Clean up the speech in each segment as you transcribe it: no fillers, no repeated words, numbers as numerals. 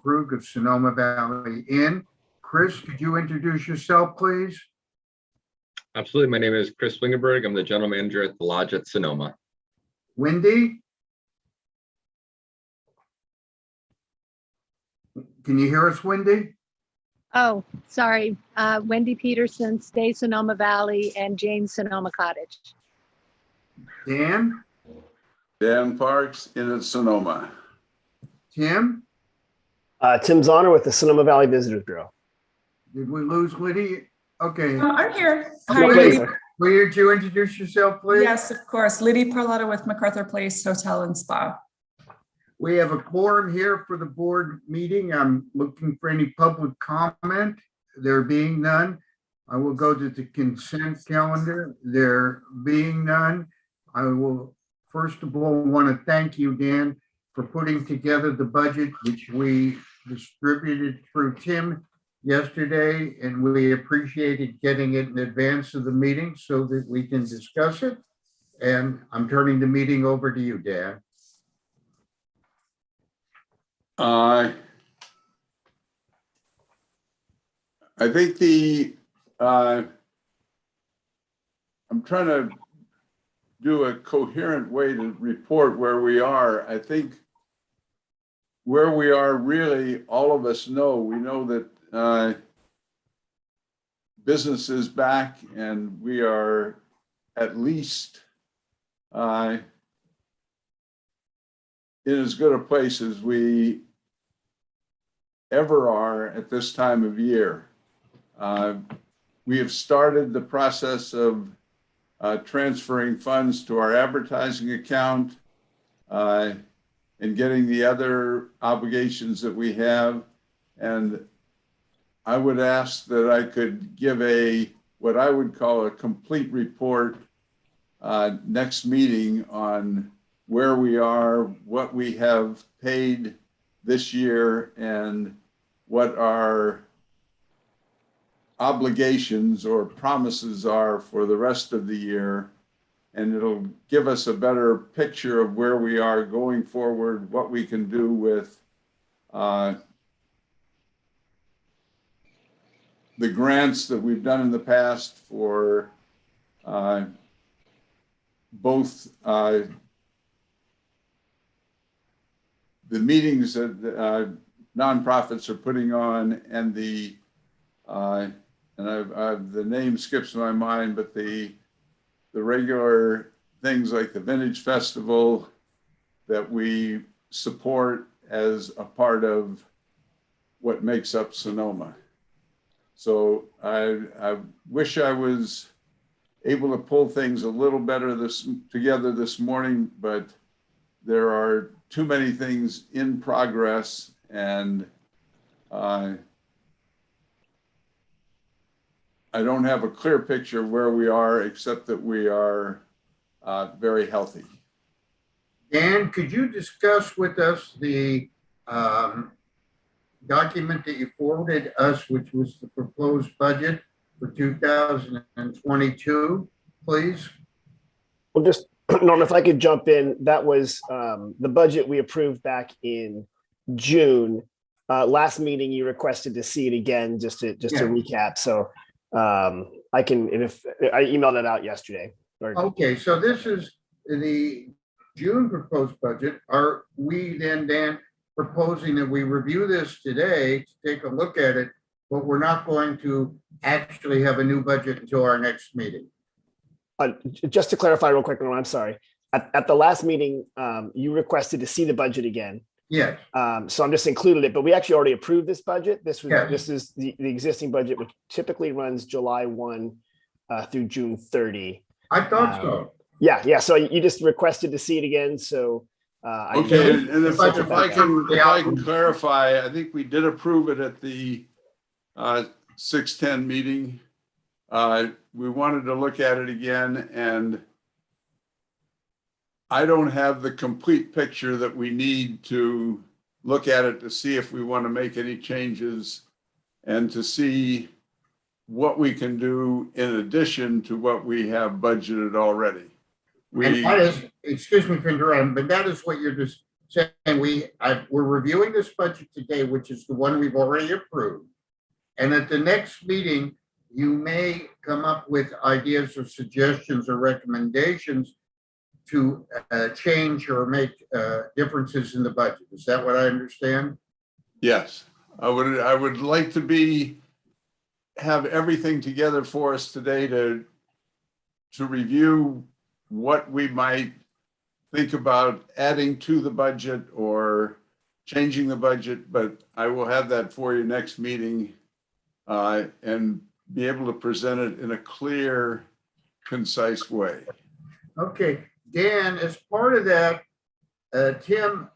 Krug of Sonoma Valley Inn. Chris, could you introduce yourself, please? Absolutely. My name is Chris Wingenberg. I'm the general manager at the Lodge at Sonoma. Wendy? Can you hear us, Wendy? Oh, sorry. Wendy Peterson, Stay Sonoma Valley, and Jane Sonoma Cottage. Dan? Dan Parks in Sonoma. Tim? Tim Zahner with the Sonoma Valley Visitors Bureau. Did we lose Lydia? Okay. I'm here. No, Hi, please. Liddy. Would you introduce yourself, please? Yes, of course. Liddy Parlato with MacArthur Place Hotel and Spa. We have a quorum here for the board meeting. I'm looking for any public comment. There being none, I will go to the consent calendar. There being none, I will first of all want to thank you, Dan, for putting together the budget, which we distributed through Tim yesterday, and we appreciated getting it in advance of the meeting so that we can discuss it. And I'm turning the meeting over to you, Dan. I think I'm trying to do a coherent way to report where we are. I think where we are really, all of us know, we know that business is back and we are at least in as good a place as we ever are at this time of year. We have started the process of transferring funds to our advertising account and getting the other obligations that we have. And I would ask that I could give what I would call a complete report next meeting on where we are, what we have paid this year, and what our obligations or promises are for the rest of the year. And it'll give us a better picture of where we are going forward, what we can do with the grants that we've done in the past for both the meetings that nonprofits are putting on, and the name skips my mind, but the regular things like the Vintage Festival that we support as a part of what makes up Sonoma. So I wish I was able to pull things a little better together this morning, but there are too many things in progress, and I don't have a clear picture of where we are, except that we are very healthy. Dan, could you discuss with us the document that you forwarded us, which was the proposed budget for 2022, please? Well, just, Norm, if I could jump in, that was the budget we approved back in June. Last meeting, you requested to see it again, just to recap. So I can, if I emailed it out yesterday. Okay, so this is the June proposed budget. Are we then, Dan, proposing that we review this today to take a look at it, but we're not going to actually have a new budget until our next meeting? Just to clarify real quick, Norm, I'm sorry. At the last meeting, you requested to see the budget again. Yes. So I'm just included it, but we actually already approved this budget. This is the existing budget, which typically runs July 1 through June 30. I thought so. Yeah. So you just requested to see it again. So Okay, and if I can clarify, I think we did approve it at the 6/10 meeting. We wanted to look at it again, and I don't have the complete picture that we need to look at it to see if we want to make any changes and to see what we can do in addition to what we have budgeted already. And that is, excuse me for interrupting, but that is what you're just saying we're reviewing this budget today, which is the one we've already approved. And at the next meeting, you may come up with ideas or suggestions or recommendations to change or make differences in the budget. Is that what I understand? Yes, I would like to have everything together for us today to review what we might think about adding to the budget or changing the budget, but I will have that for you next meeting and be able to present it in a clear, concise way. Okay, Dan, as part of that, Tim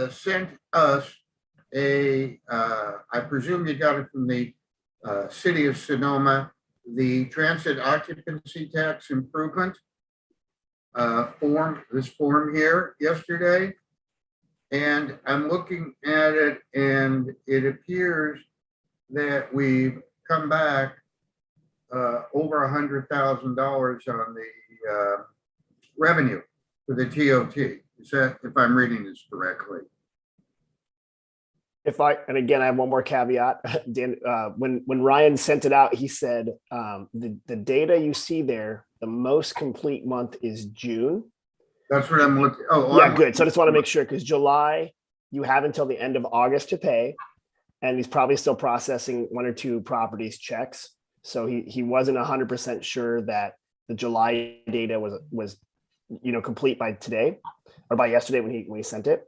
sent us I presume you got it from the city of Sonoma, the transit occupancy tax improvement this form here yesterday. And I'm looking at it and it appears that we've come back over $100,000 on the revenue for the TOT. Is that, if I'm reading this correctly? And again, I have one more caveat. Dan, when Ryan sent it out, he said the data you see there, the most complete month is June. That's what I'm looking. Oh, yeah, good. So I just want to make sure, because July, you have until the end of August to pay, and he's probably still processing 1 or 2 properties checks. So he wasn't 100% sure that the July data was complete by today or by yesterday when he sent it.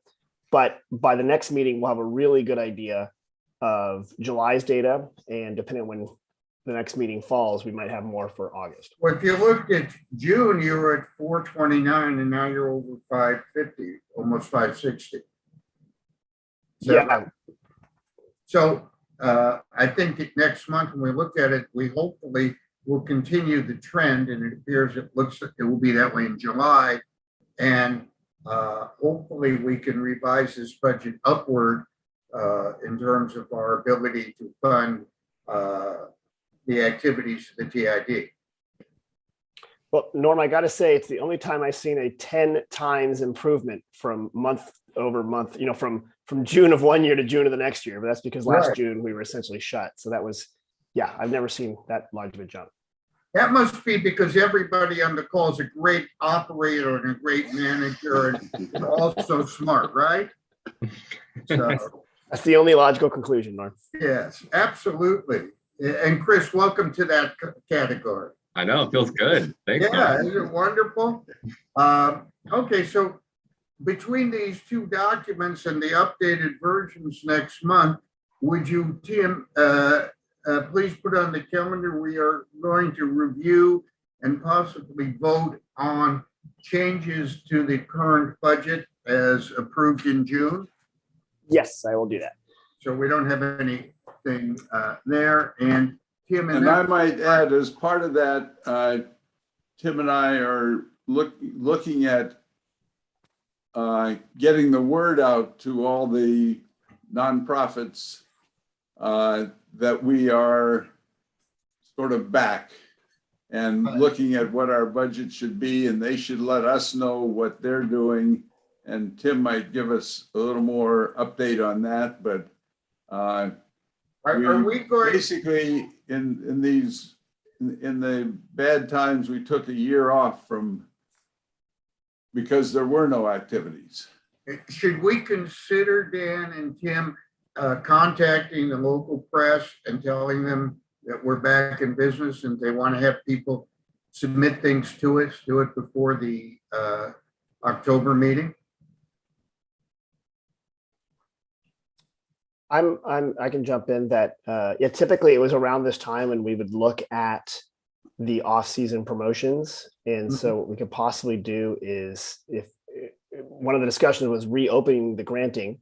But by the next meeting, we'll have a really good idea of July's data, and depending on when the next meeting falls, we might have more for August. Well, if you looked at June, you were at 429, and now you're over 550, almost 560. Yeah. So I think that next month when we look at it, we hopefully will continue the trend, and it appears it looks like it will be that way in July. And hopefully we can revise this budget upward in terms of our ability to fund the activities of the TID. Well, Norm, I got to say, it's the only time I've seen a 10 times improvement from month over month, from June of one year to June of the next year. But that's because last June we were essentially shut. So that was, yeah, I've never seen that large of a jump. That must be because everybody on the call is a great operator and a great manager and also smart, right? So, that's the only logical conclusion, Norm. Yes, absolutely. And Chris, welcome to that category. I know, it feels good. Thanks. Yeah, isn't it wonderful? Okay, so between these 2 documents and the updated versions next month, would you, Tim, please put on the calendar, we are going to review and possibly vote on changes to the current budget as approved in June. Yes, I will do that. So we don't have anything there. And Tim and I might add, as part of that, Tim and I are looking at getting the word out to all the nonprofits that we are sort of back and looking at what our budget should be, and they should let us know what they're doing. And Tim might give us a little more update on that, but are we going basically in the bad times, we took a year off because there were no activities. Should we consider, Dan and Tim, contacting the local press and telling them that we're back in business and they want to have people submit things to us, do it before the October meeting? I can jump in that yeah, typically it was around this time when we would look at the off-season promotions. And so what we could possibly do is, if one of the discussions was reopening the granting,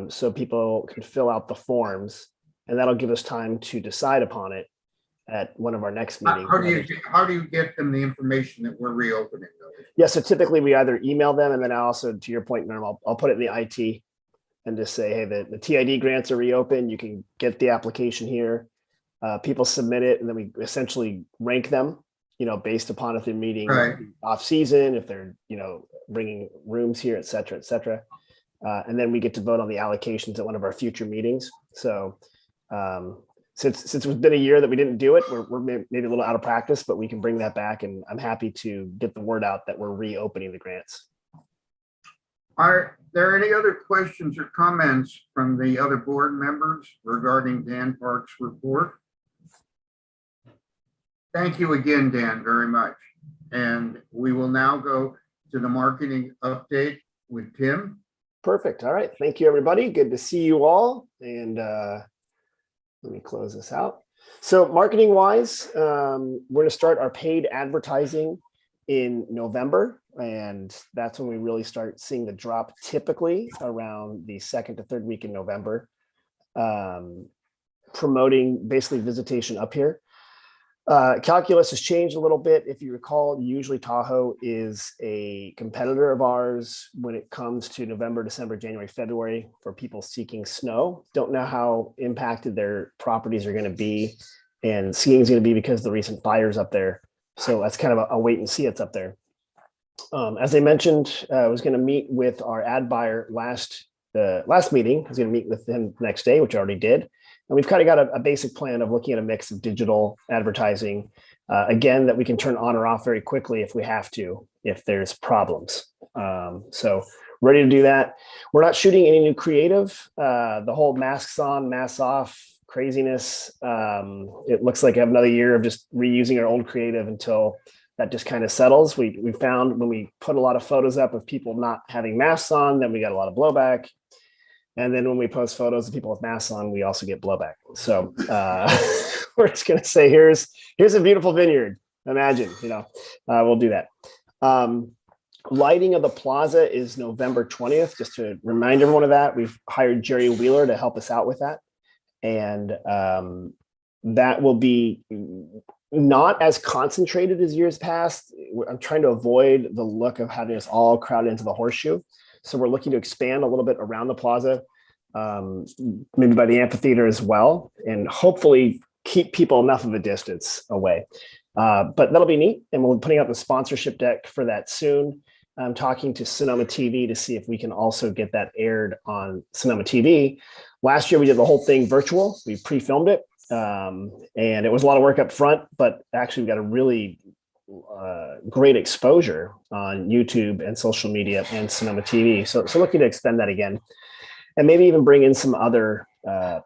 so people can fill out the forms, and that'll give us time to decide upon it at one of our next meetings. How do you get them the information that we're reopening those? Yeah, so typically we either email them, and then I also, to your point, Norm, I'll put it in the IT and just say, hey, the TID grants are reopened. You can get the application here. People submit it, and then we essentially rank them, based upon if they're meeting off season, if they're, bringing rooms here, et cetera, et cetera. And then we get to vote on the allocations at one of our future meetings. So since it's been a year that we didn't do it, we're maybe a little out of practice, but we can bring that back. And I'm happy to get the word out that we're reopening the grants. Are there any other questions or comments from the other board members regarding Dan Park's report? Thank you again, Dan, very much. And we will now go to the marketing update with Tim. Perfect. All right. Thank you, everybody. Good to see you all. And let me close this out. So marketing wise, we're going to start our paid advertising in November. And that's when we really start seeing the drop, typically around the second to third week in November, promoting basically visitation up here. Calculus has changed a little bit. If you recall, usually Tahoe is a competitor of ours when it comes to November, December, January, February for people seeking snow. Don't know how impacted their properties are going to be, and skiing is going to be because of the recent fires up there. So that's kind of a wait and see. It's up there. As I mentioned, I was going to meet with our ad buyer last meeting. I was going to meet with him the next day, which I already did. And we've kind of got a basic plan of looking at a mix of digital advertising, again, that we can turn on or off very quickly if we have to, if there's problems. So ready to do that. We're not shooting any new creative. The whole masks on, masks off craziness. It looks like I have another year of just reusing our old creative until that just kind of settles. We found when we put a lot of photos up of people not having masks on, then we got a lot of blowback. And then when we post photos of people with masks on, we also get blowback. So we're just going to say, here's a beautiful vineyard. Imagine, we'll do that. Lighting of the plaza is November 20th. Just to remind everyone of that, we've hired Jerry Wheeler to help us out with that. And that will be not as concentrated as years past. I'm trying to avoid the look of having us all crowded into the horseshoe. So we're looking to expand a little bit around the plaza, maybe by the amphitheater as well, and hopefully keep people enough of a distance away. But that'll be neat. And we'll be putting out the sponsorship deck for that soon. I'm talking to Sonoma TV to see if we can also get that aired on Sonoma TV. Last year, we did the whole thing virtual. We pre-filmed it. And it was a lot of work up front, but actually we got a really great exposure on YouTube and social media and Sonoma TV. So looking to extend that again, and maybe even bring in some other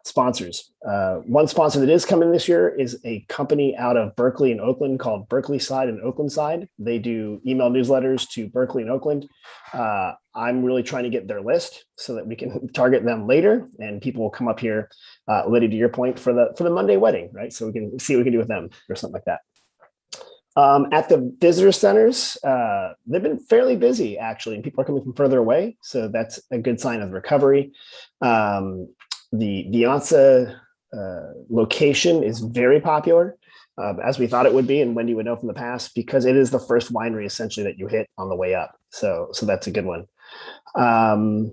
sponsors. One sponsor that is coming this year is a company out of Berkeley and Oakland called Berkeley Side and Oakland Side. They do email newsletters to Berkeley and Oakland. I'm really trying to get their list so that we can target them later, and people will come up here, Liddy, to your point, for the Monday wedding, right? So we can see what we can do with them or something like that. At the visitor centers, they've been fairly busy, actually, and people are coming from further away. So that's a good sign of recovery. The Vianza location is very popular, as we thought it would be, and Wendy would know from the past, because it is the first winery essentially that you hit on the way up. So that's a good one. We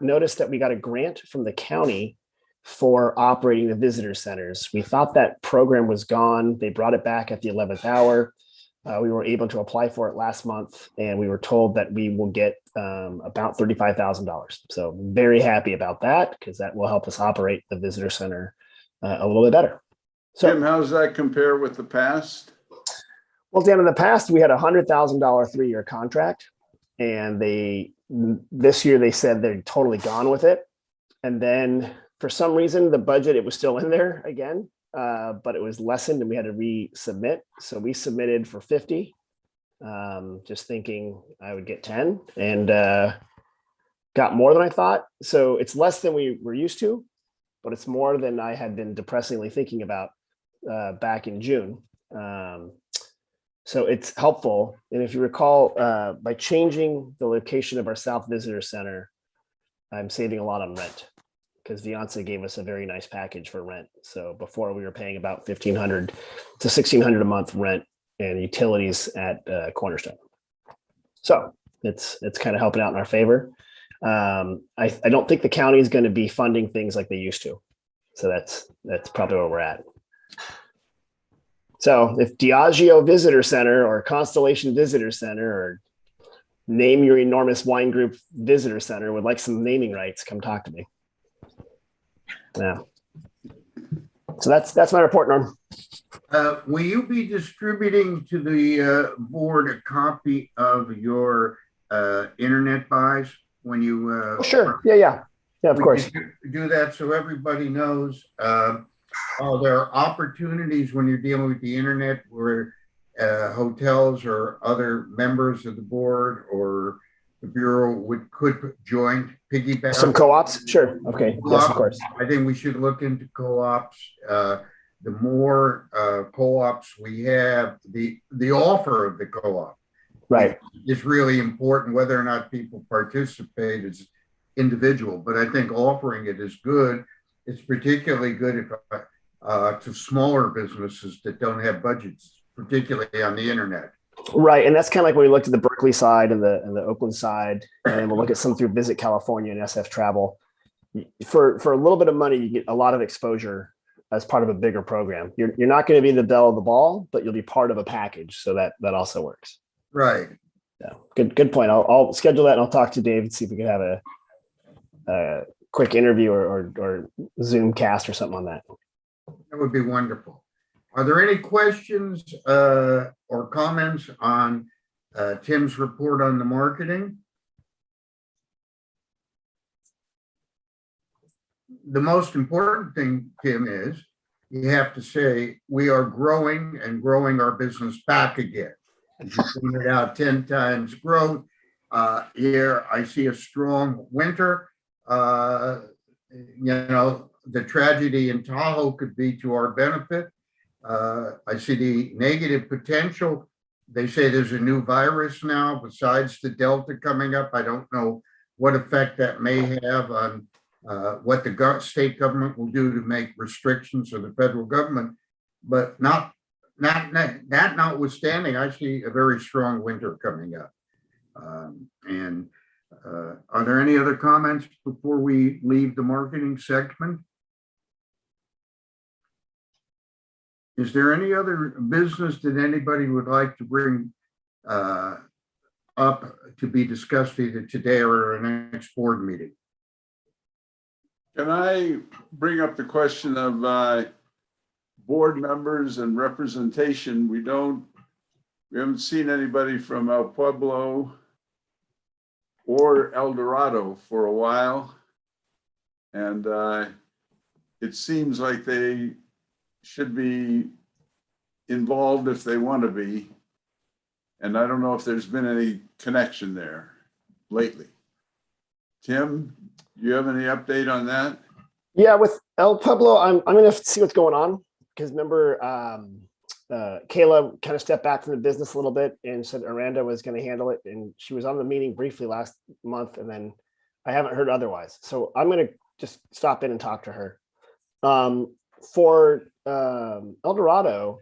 noticed that we got a grant from the county for operating the visitor centers. We thought that program was gone. They brought it back at the 11th hour. We were able to apply for it last month, and we were told that we will get about $35,000. So very happy about that, because that will help us operate the visitor center a little bit better. So, Tim, how does that compare with the past? Well, Dan, in the past, we had a $100,000 3-year contract, and this year they said they're totally gone with it. And then for some reason, the budget, it was still in there again, but it was lessened and we had to resubmit. So we submitted for 50, just thinking I would get 10, and got more than I thought. So it's less than we were used to, but it's more than I had been depressingly thinking about back in June. So it's helpful. And if you recall, by changing the location of our South Visitor Center, I'm saving a lot on rent, because Vianza gave us a very nice package for rent. So before, we were paying about $1,500 to $1,600 a month rent and utilities at Cornerstone. So it's kind of helping out in our favor. I don't think the county is going to be funding things like they used to. So that's probably where we're at. So if Diageo Visitor Center or Constellation Visitor Center or name your enormous wine group visitor center would like some naming rights, come talk to me. Yeah. So that's my report, Norm. Will you be distributing to the board a copy of your internet buys when you? Oh, sure. Yeah, of we course. can do that so everybody knows. There are opportunities when you're dealing with the internet where hotels or other members of the board or the bureau could join piggyback. Some co-ops? Sure. Okay. Yes, of course. I think we should look into co-ops. The more co-ops we have, the offer of the co-op right is really important. Whether or not people participate is individual, but I think offering it is good. It's particularly good if to smaller businesses that don't have budgets, particularly on the internet. Right, and that's kind of like when we looked at the Berkeley side and the Oakland side, and then we'll look at some through Visit California and SF Travel. For a little bit of money, you get a lot of exposure as part of a bigger program. You're not going to be the belle of the ball, but you'll be part of a package, so that also works. Right. Yeah, good point. I'll schedule that and I'll talk to Dave and see if we can have a quick interview or Zoom cast or something on that. That would be wonderful. Are there any questions or comments on Tim's report on the marketing? The most important thing, Tim, is you have to say we are growing and growing our business back again. As you pointed out, 10 times growth. Here, I see a strong winter. The tragedy in Tahoe could be to our benefit. I see the negative potential. They say there's a new virus now besides the Delta coming up. I don't know what effect that may have on what the state government will do to make restrictions, or the federal government. But that notwithstanding, I see a very strong winter coming up. Are there any other comments before we leave the marketing segment? Is there any other business that anybody would like to bring up to be discussed either today or our next board meeting? Can I bring up the question of board members and representation? We haven't seen anybody from El Pueblo or El Dorado for a while. And it seems like they should be involved if they want to be. And I don't know if there's been any connection there lately. Tim, do you have any update on that? Yeah, with El Pueblo, I'm going to see what's going on, because remember, Kayla kind of stepped back from the business a little bit and said Aranda was going to handle it. And she was on the meeting briefly last month, and then I haven't heard otherwise. So I'm going to just stop in and talk to her. For El Dorado,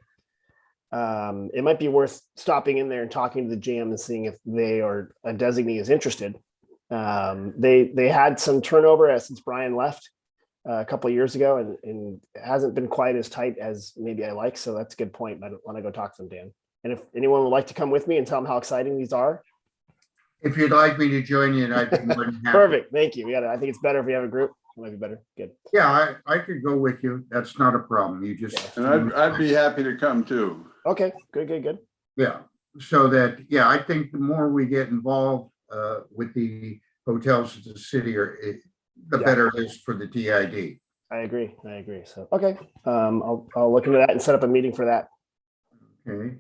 it might be worth stopping in there and talking to the GM and seeing if they or a designee is interested. They had some turnover since Brian left a couple of years ago, and it hasn't been quite as tight as maybe I like. So that's a good point. I want to go talk to them, Dan. And if anyone would like to come with me and tell them how exciting these are. If you'd like me to join you, I'd be more than happy. Perfect. Thank you. I think it's better if we have a group. It might be better. Good. Yeah, I could go with you. That's not a problem. You just. And I'd be happy to come too. Okay. Good. Yeah. So that, yeah, I think the more we get involved with the hotels of the city, the better it is for the TID. I agree. So, okay. I'll look into that and set up a meeting for that. Okay.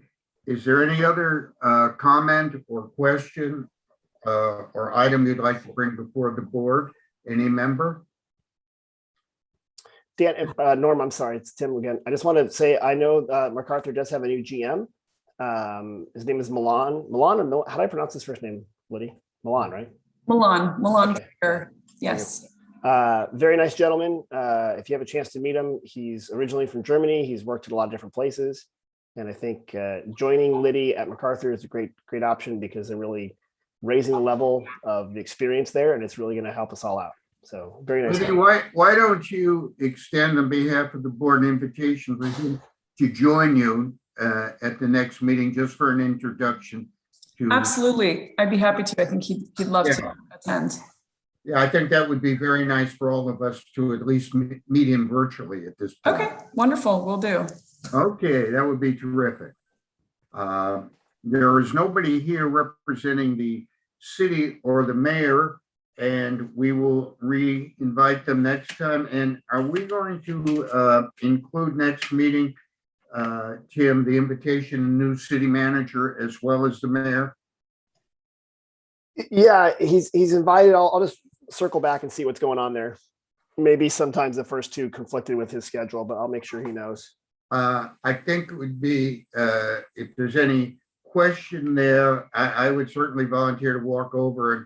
Is there any other comment or question or item you'd like to bring before the board? Any member? Dan, Norm, I'm sorry, it's Tim again. I just want to say, I know MacArthur does have a new GM. His name is Milan. How do I pronounce his first name, Liddy? Milan, right? Milan. Okay. Yes. Very nice gentleman. If you have a chance to meet him, he's originally from Germany. He's worked at a lot of different places. And I think joining Liddy at MacArthur is a great option, because they're really raising the level of the experience there, and it's really going to help us all out. So very nice. Liddy, why don't you extend on behalf of the board an invitation for him to join you at the next meeting, just for an introduction to? Absolutely. I'd be happy to. I think he'd love Yeah. to attend. Yeah, I think that would be very nice for all of us to at least meet him virtually at this point. Okay, wonderful. Will do. Okay, that would be terrific. There is nobody here representing the city or the mayor, and we will re-invite them next time. And are we going to include next meeting, Tim, the invitation to new city manager as well as the mayor? Yeah, he's invited. I'll just circle back and see what's going on there. Maybe sometimes the first two conflicted with his schedule, but I'll make sure he knows. I think it would be, if there's any question there, I would certainly volunteer to walk over and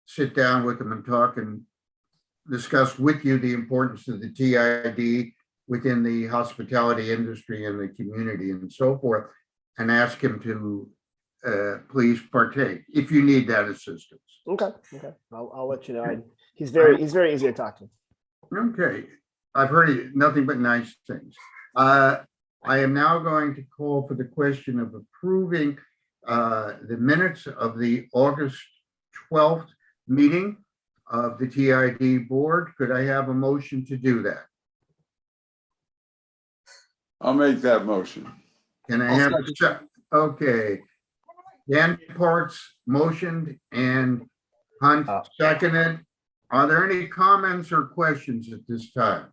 sit down with them and talk and discuss with you the importance of the TID within the hospitality industry and the community and so forth, and ask him to please partake if you need that assistance. Okay. I'll let you know. He's very easy to talk to. Okay, I've heard nothing but nice things. I am now going to call for the question of approving the minutes of the August 12th meeting of the TID board. Could I have a motion to do that? I'll make that motion. Can I have, okay. Dan Parks motioned and Hunt seconded. Are there any comments or questions at this time?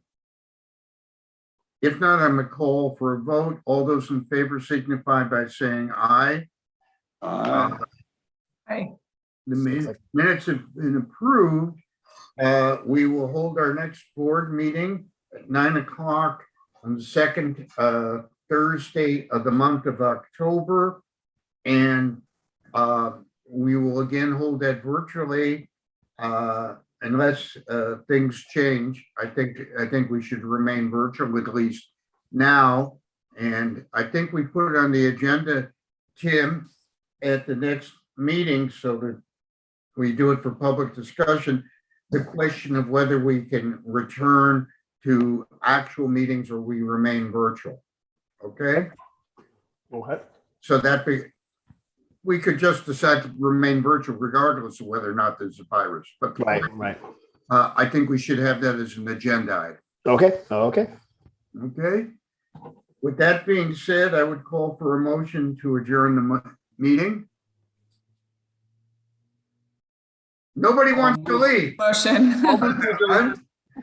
If not, I'm going to call for a vote. All those in favor signify by saying aye. Aye. Hi. The minutes have been approved. We will hold our next board meeting at 9 o'clock on the second Thursday of the month of October. And we will again hold that virtually unless things change. I think we should remain virtual at least now. And I think we put it on the agenda, Tim, at the next meeting so that we do it for public discussion, the question of whether we can return to actual meetings or we remain virtual. Okay? Okay. So that we could just decide to remain virtual regardless of whether or not there's a virus. But Right. I think we should have that as an agenda item. Okay. Okay. With that being said, I would call for a motion to adjourn the meeting. Nobody wants to leave. Motion.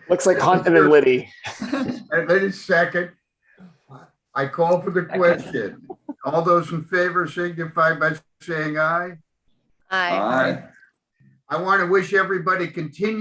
Looks like Hunt and then Liddy. Wait a second. I call for the question. All those in favor signify by saying aye. Aye. Aye. I want to wish everybody continued